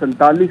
47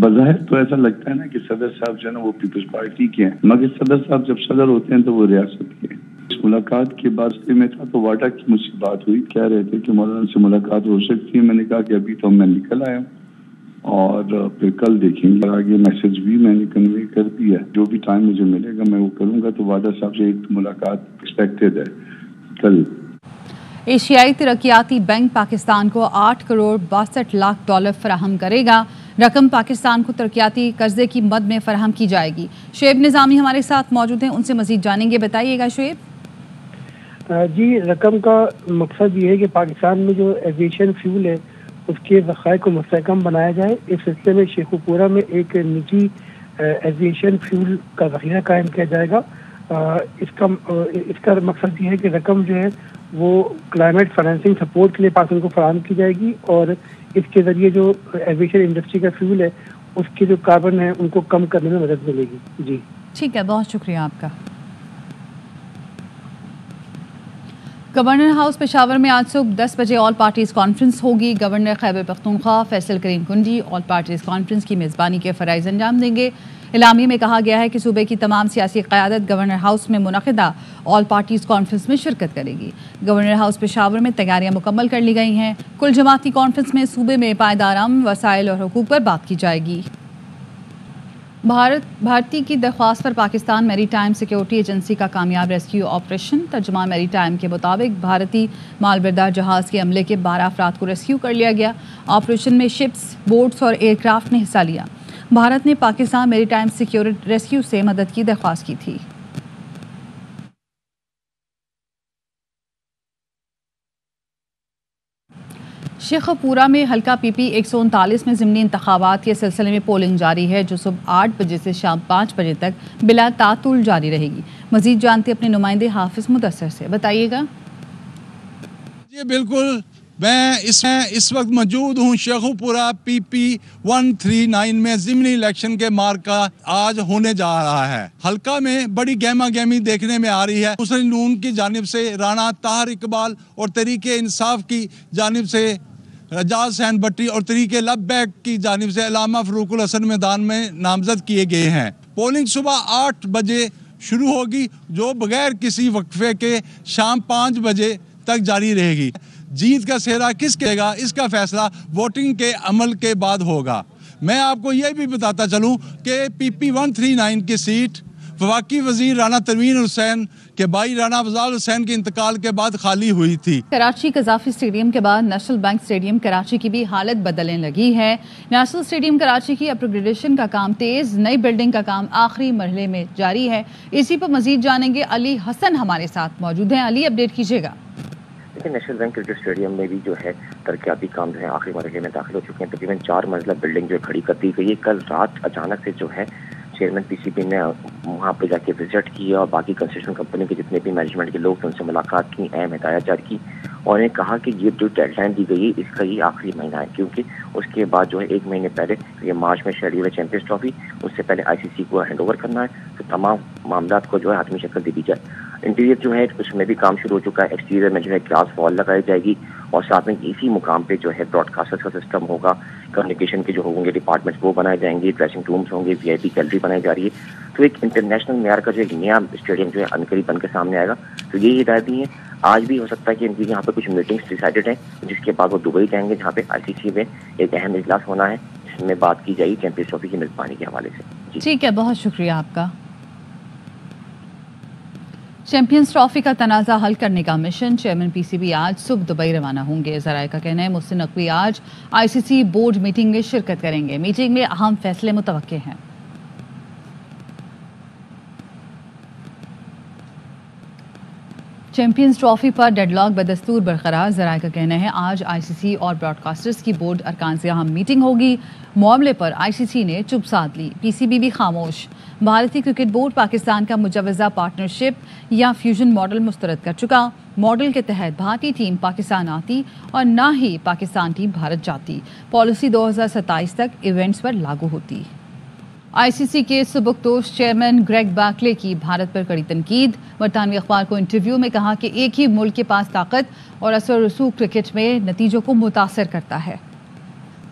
بظاہر تو ایسا لگتا ہے نا کہ صدر صاحب جو ہے نا وہ پیپلز پارٹی کے ہیں، مگر صدر صاحب جب صدر ہوتے ہیں تو وہ ریاست کے ہیں. اس ملاقات کے بعد میں تھا تو واڈا کی مجھ سے بات ہوئی، کہہ رہے تھے کہ مولانا سے ملاقات ہو سکتی ہے. میں نے کہا کہ ابھی تو میں نکل آیا ہوں اور پھر کل دیکھیں گے. آگے میسج بھی میں نے کنوے کر دیا، جو بھی ٹائم مجھے ملے گا میں وہ کروں گا. تو واڈا صاحب سے ایک ملاقات ایکسپیکٹڈ ہے کل. ایشیائی ترقیاتی بینک پاکستان کو 8 کروڑ 62 لاکھ ڈالر فراہم کرے گا. رقم پاکستان کو ترقیاتی قرضے کی مد میں فراہم کی جائے گی. شعیب نظامی ہمارے ساتھ موجود ہیں، ان سے مزید جانیں گے. بتائیے گا شعیب. جی، رقم کا مقصد یہ ہے کہ پاکستان میں جو ایویشن فیول ہے اس کے ذخائر کو مستحکم بنایا جائے. اس سلسلے میں شیخو پورہ میں ایک نجی ایویشن فیول کا ذخیرہ قائم کیا جائے گا. اس کا مقصد یہ ہے کہ رقم جو ہے وہ کلائمیٹ فائنینسنگ سپورٹ کے لیے پاکستان کو فراہم کی جائے گی، اور اس کے ذریعے جو ایویشن انڈسٹری کا فیول ہے اس کے جو کاربن ہے ان کو کم کرنے میں مدد ملے گی. جی ٹھیک ہے، بہت شکریہ آپ کا. گورنر ہاؤس پشاور میں آج صبح 10 بجے آل پارٹیز کانفرنس ہوگی. گورنر خیبر پختونخوا فیصل کریم کنڈی آل پارٹیز کانفرنس کی میزبانی کے فرائض انجام دیں گے. اعلامیے میں کہا گیا ہے کہ صوبے کی تمام سیاسی قیادت گورنر ہاؤس میں منعقدہ آل پارٹیز کانفرنس میں شرکت کرے گی. گورنر ہاؤس پشاور میں تیاریاں مکمل کر لی گئی ہیں. کل جماعتی کانفرنس میں صوبے میں پائیدار امن، وسائل اور حقوق پر بات کی جائے گی. بھارتی کی درخواست پر پاکستان میری ٹائم سیکیورٹی ایجنسی کا کامیاب ریسکیو آپریشن. ترجمان میری ٹائم کے مطابق بھارتی مال بردار جہاز کے عملے کے 12 افراد کو ریسکیو کر لیا گیا. آپریشن میں شپس، بوٹس اور ایئر کرافٹ نے حصہ لیا. بھارت نے پاکستان میری ٹائم سیکیورٹی ریسکیو سے مدد کی درخواست کی تھی. شیخوپورہ میں حلقہ پی پی 139 میں ضمنی انتخابات کے سلسلے میں پولنگ جاری ہے، جو صبح 8 بجے سے شام 5 بجے تک بلا تعطل جاری رہے گی. مزید جانتے اپنے نمائندے حافظ مدثر سے. بتائیے گا. جی بالکل، میں اس وقت موجود ہوں شیخوپورہ پی پی 139 میں. ضمنی الیکشن کے مارکہ آج ہونے جا رہا ہے. حلقہ میں بڑی گہما گہمی دیکھنے میں آ رہی ہے. مسلم نون کی جانب سے رانا طاہر اقبال اور تحریک انصاف کی جانب سے رجاز حسین بٹی اور تحریک لبیک کی جانب سے علامہ فاروق الحسن میدان میں نامزد کیے گئے ہیں. پولنگ صبح 8 بجے شروع ہوگی، جو بغیر کسی وقفے کے شام 5 بجے تک جاری رہے گی. جیت کا سہرا کس کے گا، اس کا فیصلہ ووٹنگ کے عمل کے بعد ہوگا. میں آپ کو یہ بھی بتاتا چلوں کہ پی پی 139 کی سیٹ وفاقی وزیر رانا تنویر حسین کے بھائی رانا افضال حسین کے انتقال کے بعد خالی ہوئی تھی. کراچی قذافی اسٹیڈیم کے بعد نیشنل بینک اسٹیڈیم کراچی کی بھی حالت بدلنے لگی ہے. نیشنل اسٹیڈیم کراچی کی اپ گریڈیشن کا کام تیز، نئی بلڈنگ کا کام آخری مرحلے میں جاری ہے. اسی پر مزید جانیں گے. علی حسن ہمارے ساتھ موجود ہیں. علی، اپڈیٹ کیجیے گا. نیشنل بینک کرکٹ اسٹیڈیم میں بھی جو ہے ترقیاتی کام جو ہے آخری مرحلے میں داخل ہو چکے ہیں. تقریباً 4 منزلہ بلڈنگ جو کھڑی کر دی گئی ہے. کل رات اچانک سے جو ہے چیئرمین پی سی بی نے وہاں پہ جا کے وزٹ کیا اور باقی کنسٹرکشن کمپنی کے جتنے بھی مینجمنٹ کے لوگ تھے ان سے ملاقات کی، اہم ہدایات جاری کی اور انہیں کہا کہ یہ جو ڈیڈ لائن دی گئی ہے اس کا یہ آخری مہینہ ہے، کیونکہ اس کے بعد جو ہے 1 مہینے پہلے یہ مارچ میں شیڈیول ہے چیمپئنز ٹرافی، اس سے پہلے آئی سی سی کو ہینڈ اوور کرنا ہے. تو تمام معاملات کو جو ہے حتمی شکل دے دی جائے. انٹیریئر جو ہے اس میں بھی کام شروع ہو چکا ہے. ایکسٹیریئر میں جو ہے گلاس وال لگائی جائے گی اور ساتھ میں اسی مقام پہ جو ہے براڈ کاسٹر کا سسٹم ہوگا. کمیونیکیشن کے جو ہوں گے ڈپارٹمنٹس وہ بنائے جائیں گے. ڈریسنگ رومس ہوں گے، وی آئی پی گیلری بنائی جا رہی ہے. تو ایک انٹرنیشنل معیار کا جو ایک نیا اسٹیڈیم جو ہے عنقریب بن کے سامنے آئے گا. تو یہی ہدایت دی ہیں. آج بھی ہو سکتا ہے کہ ان کی یہاں پہ کچھ میٹنگس ڈیسائیڈڈ ہیں، جس کے بعد وہ دبئی جائیں گے جہاں پہ آئی سی سی میں ایک اہم اجلاس ہونا ہے جس میں بات کی جائے گی چیمپئنز ٹرافی کی میزبانی کے حوالے سے. ٹھیک ہے، بہت شکریہ آپ کا. چیمپئنز ٹرافی کا تنازع حل کرنے کا مشن. چیئرمین پی سی بی آج صبح دبئی روانہ ہوں گے. ذرائع کا کہنا ہے محسن نقوی آج آئی سی سی بورڈ میٹنگ میں شرکت کریں گے. میٹنگ میں اہم فیصلے متوقع ہیں. چیمپئنز ٹرافی پر ڈیڈ لاک بدستور برقرار. ذرائع کا کہنا ہے آج آئی سی سی اور براڈ کاسٹرز کی بورڈ ارکان سے اہم میٹنگ ہوگی. معاملے پر آئی سی سی نے چپ سادھ لی، پی سی بی بھی خاموش. بھارتی کرکٹ بورڈ پاکستان کا مجوزہ پارٹنرشپ یا فیوژن ماڈل مسترد کر چکا. ماڈل کے تحت بھارتی ٹیم پاکستان آتی اور نہ ہی پاکستان ٹیم بھارت جاتی. پالیسی 2027 تک ایونٹس پر لاگو ہوتی. آئی سی سی کے سبکدوش چیئرمین گریگ بیکلے کی بھارت پر کڑی تنقید. برطانوی اخبار کو انٹرویو میں کہا کہ ایک ہی ملک کے پاس طاقت اور اثر و رسوخ کرکٹ میں نتیجوں کو متاثر کرتا ہے.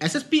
SSP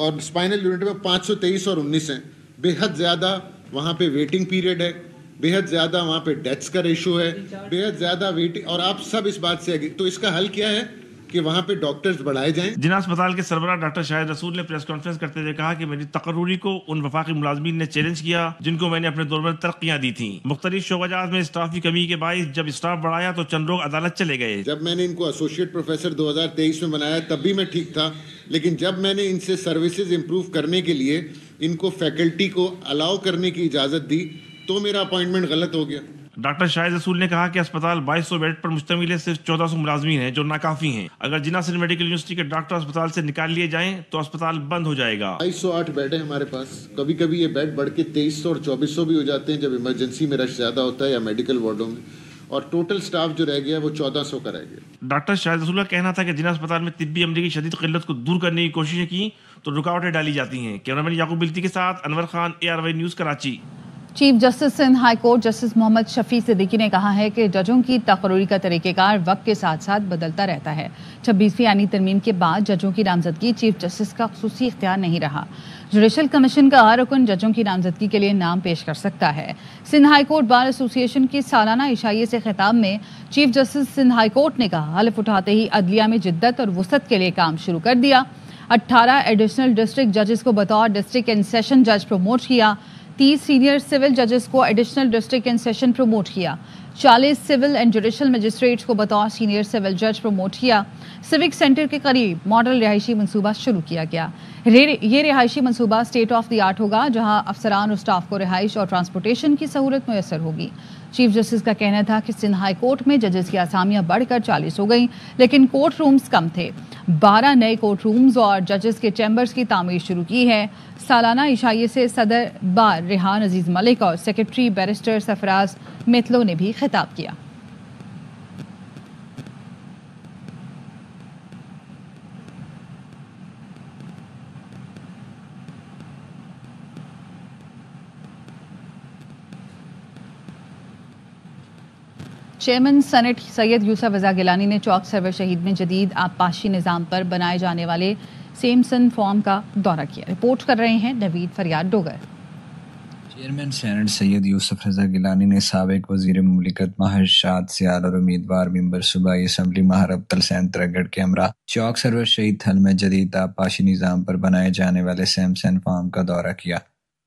اور اسپائنل یونٹ میں 523 اور 19 ہیں. بےحد زیادہ وہاں پہ ویٹنگ پیریڈ ہے, بےحد زیادہ وہاں پہ ڈیتھس کا ریشو ہے, بےحد زیادہ ویٹنگ, اور آپ سب اس بات سے تو اس کا حل کیا ہے کہ وہاں پہ ڈاکٹرز بڑھائے جائیں. جناح اسپتال کے سربراہ ڈاکٹر شاہد رسول نے پریس کانفرنس کرتے ہوئے کہا کہ میری تقرری کو ان وفاقی ملازمین نے چیلنج کیا جن کو میں نے اپنے دور میں ترقیاں دی تھیں. مختلف شعبہ جات میں اسٹاف کی کمی کے باعث جب اسٹاف بڑھایا تو چند لوگ عدالت چلے گئے. جب میں نے ان کو ایسوسیٹ پروفیسر 2023 میں بنایا تب بھی میں ٹھیک تھا, لیکن جب میں نے ان سے سروسز امپروو کرنے کے لیے ان کو فیکلٹی کو الاؤ کرنے کی اجازت دی تو میرا اپوائنٹمنٹ غلط ہو گیا. ڈاکٹر شاہد رسول نے کہا کہ اسپتال 2200 بیڈ پر مشتمل ہے, صرف 1400 ملازمین ہیں جو ناکافی ہیں. اگر جناح سندھ میڈیکل یونیورسٹی کے ڈاکٹر اسپتال سے نکال لیے جائیں تو اسپتال بند ہو جائے گا. 208 بیڈ ہیں ہمارے پاس, کبھی کبھی یہ بیڈ بڑھ کے 2300 اور 2400 بھی ہو جاتے ہیں جب ایمرجنسی میں رش زیادہ ہوتا ہے یا میڈیکل وارڈوں میں, اور ٹوٹل سٹاف جو رہ گیا وہ 1400 کا رہ گیا. ڈاکٹر شاہد رسول کا کہنا تھا کہ جناح اسپتال میں طبی عملے کی شدید قلت کو دور کرنے کی کوششیں کی تو رکاوٹیں ڈالی جاتی ہیں. کیمرامین یعقوب بلتی کے ساتھ Anwar Khan, ARY news, Karachi. Chief justice Sindh high court justice Muhammad Shafi Siddiqui نے کہا ہے کہ ججوں کی تقرری کا طریقہ کار وقت کے ساتھ ساتھ بدلتا رہتا ہے. 26ویں آئینی ترمیم کے بعد ججوں کی نامزدگی چیف جسٹس کا خصوصی اختیار نہیں رہا. جوڈیشل کمیشن کا رکن ججوں کی نامزدگی کے لیے نام پیش کر سکتا ہے. سندھ ہائی کورٹ بار ایسوسی ایشن کی سالانہ عشائیے سے خطاب میں chief justice Sindh high court نے کہا, حلف اٹھاتے ہی عدلیہ میں جدت اور وسعت کے لیے کام شروع کر دیا. 18 ایڈیشنل ڈسٹرکٹ ججز کو بطور ڈسٹرکٹ اینڈ سیشن جج پروموٹ کیا. 30 سینئر سول ججز کو additional district and session promote کیا. 40 سول اینڈ جوڈیشل مجسٹریٹس کو بطور سینئر سول جج پروموٹ کیا. سیوک سینٹر کے قریب ماڈل رہائشی منصوبہ شروع کیا گیا. یہ رہائشی منصوبہ اسٹیٹ آف دی آرٹ ہوگا جہاں افسران اور اسٹاف کو رہائش اور ٹرانسپورٹیشن کی سہولت میسر ہوگی. چیف جسٹس کا کہنا تھا کہ سندھ ہائی کورٹ میں ججز کی اسامیاں بڑھ کر 40 ہو گئیں, لیکن کورٹ رومز کم تھے. 12 نئے کورٹ رومز اور ججز کے چیمبرز کی تعمیر شروع کی ہے. سالانہ عشائیے سے صدر بار ریحان عزیز ملک اور سیکرٹری بیرسٹر سرفراز میتلو نے بھی خطاب کیا. چیئرمین سینٹ سید یوسف رضا گیلانی نے چوک سرور شہید میں جدید آبپاشی نظام پر بنائے جانے والے سیمسن فارم کا دورہ کیا. رپورٹ کر رہے ہیں نوید فریاد ڈوگر. چیئرمین سینٹ سید یوسف رضا گیلانی نے سابق وزیر مملکت ماہر شاد سیال اور امیدوار ممبر صوبائی اسمبلی ماہر ابتل سین ترگڑ کے ہمراہ چوک سرور شہید تھل میں جدید آبپاشی نظام پر بنائے جانے والے سیمسن فارم کا دورہ کیا.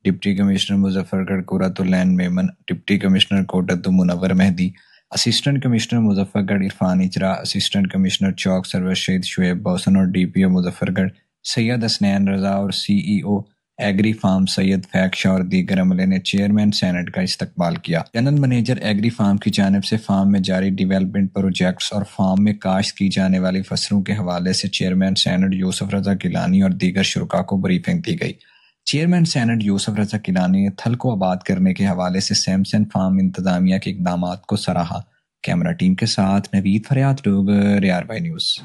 ڈپٹی کمشنر مظفر گڑھ قرۃ العین میمن, ڈپٹی کمشنر کوٹت منور مہدی, اسسٹنٹ کمشنر مظفر گڑھ عرفان اجرا, اسسٹنٹ کمشنر چوک سرور شہید شعیب بوسن اور DPO مظفر گڑھ سید اسنین رضا اور CEO ایگری فارم سید فیق شاہ اور دیگر عملے نے چیئرمین سینٹ کا استقبال کیا. جنرل منیجر ایگری فارم کی جانب سے فارم میں جاری ڈیولپمنٹ پروجیکٹس اور فارم میں کاشت کی جانے والی فصلوں کے حوالے سے چیئرمین سینٹ یوسف رضا گیلانی اور دیگر شرکاء کو بریفنگ دی گئی. چیئرمین سینٹ یوسف رضا گیلانی نے تھل کو آباد کرنے کے حوالے سے سیمسن فارم انتظامیہ کے اقدامات کو سراہا. کیمرہ ٹیم کے ساتھ نوید فریاد ڈوگر, ARY نیوز.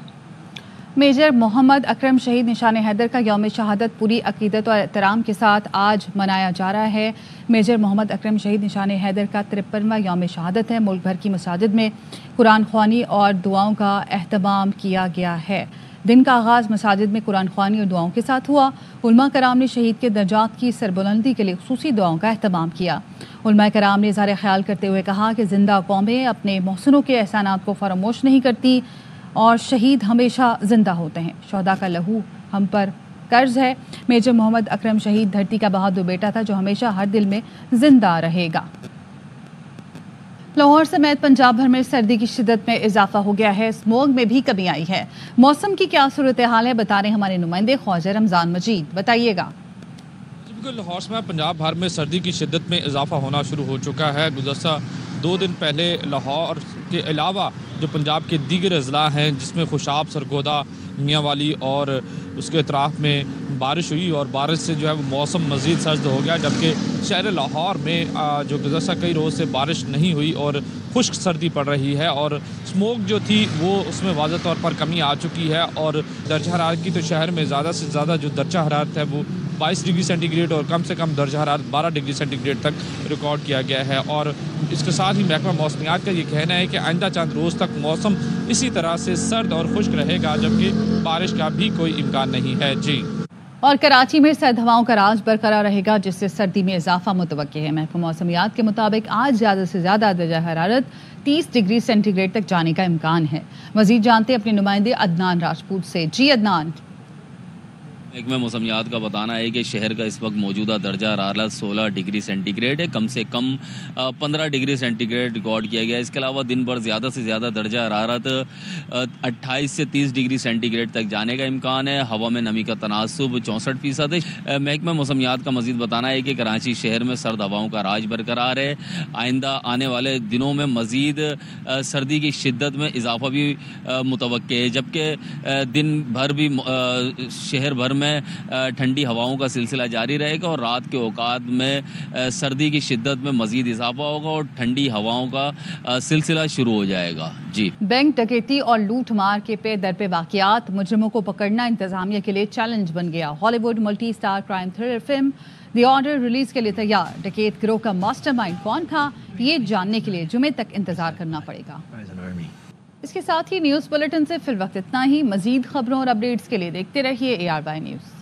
میجر محمد اکرم شہید نشان حیدر کا یوم شہادت پوری عقیدت اور احترام کے ساتھ آج منایا جا رہا ہے. میجر محمد اکرم شہید نشان حیدر کا 53واں یوم شہادت ہے. ملک بھر کی مساجد میں قرآن خوانی اور دعاؤں کا اہتمام کیا گیا ہے. دن کا آغاز مساجد میں قرآن خوانی اور دعاؤں کے ساتھ ہوا. علماء کرام نے شہید کے درجات کی سربلندی کے لیے خصوصی دعاؤں کا اہتمام کیا. علماء کرام نے اظہار خیال کرتے ہوئے کہا کہ زندہ قومیں اپنے محسنوں کے احسانات کو فراموش نہیں کرتی اور شہید ہمیشہ زندہ ہوتے ہیں. شہداء کا لہو ہم پر قرض ہے. میجر محمد اکرم شہید دھرتی کا بہادر بیٹا تھا جو ہمیشہ ہر دل میں زندہ رہے گا. لاہور سمیت پنجاب بھر میں سردی کی شدت میں اضافہ ہو گیا ہے. اسموگ میں بھی کمی آئی ہے. موسم کی کیا صورتحال ہے بتا رہے ہمارے نمائندے خواجہ رمضان مجید. بتائیے گا. لاہور سمیت پنجاب بھر میں سردی کی شدت میں اضافہ ہونا شروع ہو چکا ہے. گزشتہ 2 دن پہلے لاہور کے علاوہ جو پنجاب کے دیگر اضلاع ہیں جس میں خوشاب, سرگودا, میاں والی اور اس کے اطراف میں بارش ہوئی اور بارش سے جو ہے وہ موسم مزید سرد ہو گیا, جبکہ شہر لاہور میں جو گزشتہ کئی روز سے بارش نہیں ہوئی اور خشک سردی پڑ رہی ہے اور اسموگ جو تھی وہ اس میں واضح طور پر کمی آ چکی ہے. اور درجہ حرارت کی تو شہر میں زیادہ سے زیادہ جو درجہ حرارت ہے وہ 22 ڈگری سینٹی گریڈ اور کم سے کم درجہ حرارت 12 ڈگری سینٹی گریڈ تک ریکارڈ کیا گیا ہے. اور اس کے ساتھ ہی محکمہ موسمیات کا یہ کہنا ہے کہ آئندہ چند روز تک موسم اسی طرح سے سرد اور خشک رہے گا, جبکہ بارش کا بھی کوئی امکان نہیں ہے. جی اور کراچی میں سرد ہواؤں کا راج برقرار رہے گا، جس سے سردی میں اضافہ متوقع ہے۔ محکمہ موسمیات کے مطابق آج زیادہ سے زیادہ درجہ حرارت 30 ڈگری سینٹی گریڈ تک جانے کا امکان ہے۔ مزید جانتے اپنے نمائندے عدنان راجپوت سے۔ جی عدنان۔ محکمہ موسمیات کا بتانا ہے کہ شہر کا اس وقت موجودہ درجہ حرارت 16 ڈگری سینٹی گریڈ ہے، کم سے کم 15 ڈگری سینٹی گریڈ ریکارڈ کیا گیا۔ اس کے علاوہ دن بھر زیادہ سے زیادہ درجہ حرارت 28 سے 30 ڈگری سینٹی گریڈ تک جانے کا امکان ہے۔ ہوا میں نمی کا تناسب 64% ہے۔ محکمہ موسمیات کا مزید بتانا ہے کہ کراچی شہر میں سرد ہواؤں کا راج برقرار ہے۔ آئندہ آنے والے دنوں میں مزید سردی کی شدت میں اضافہ بھی متوقع ہے، جبکہ دن بھر بھی شہر بھر میں ٹھنڈی ہواؤں کا سلسلہ جاری رہے گا اور رات کے اوقات میں سردی کی شدت میں مزید اضافہ ہوگا اور ٹھنڈی ہواؤں کا سلسلہ شروع ہو جائے گا۔ جی، بینک ڈکیتی اور لوٹ مار کے پے در پہ واقعات، مجرموں کو پکڑنا انتظامیہ کے لیے چیلنج بن گیا۔ ہالی would multi star crime thriller film the order release کے لیے تیار۔ ڈکیت گروہ کا ماسٹر مائنڈ کون تھا، یہ جاننے کے لیے جمعے تک انتظار کرنا پڑے گا۔ اس کے ساتھ ہی نیوز بلیٹن سے فی الوقت اتنا ہی۔ مزید خبروں اور اپڈیٹس کے لیے دیکھتے رہیے ARY نیوز۔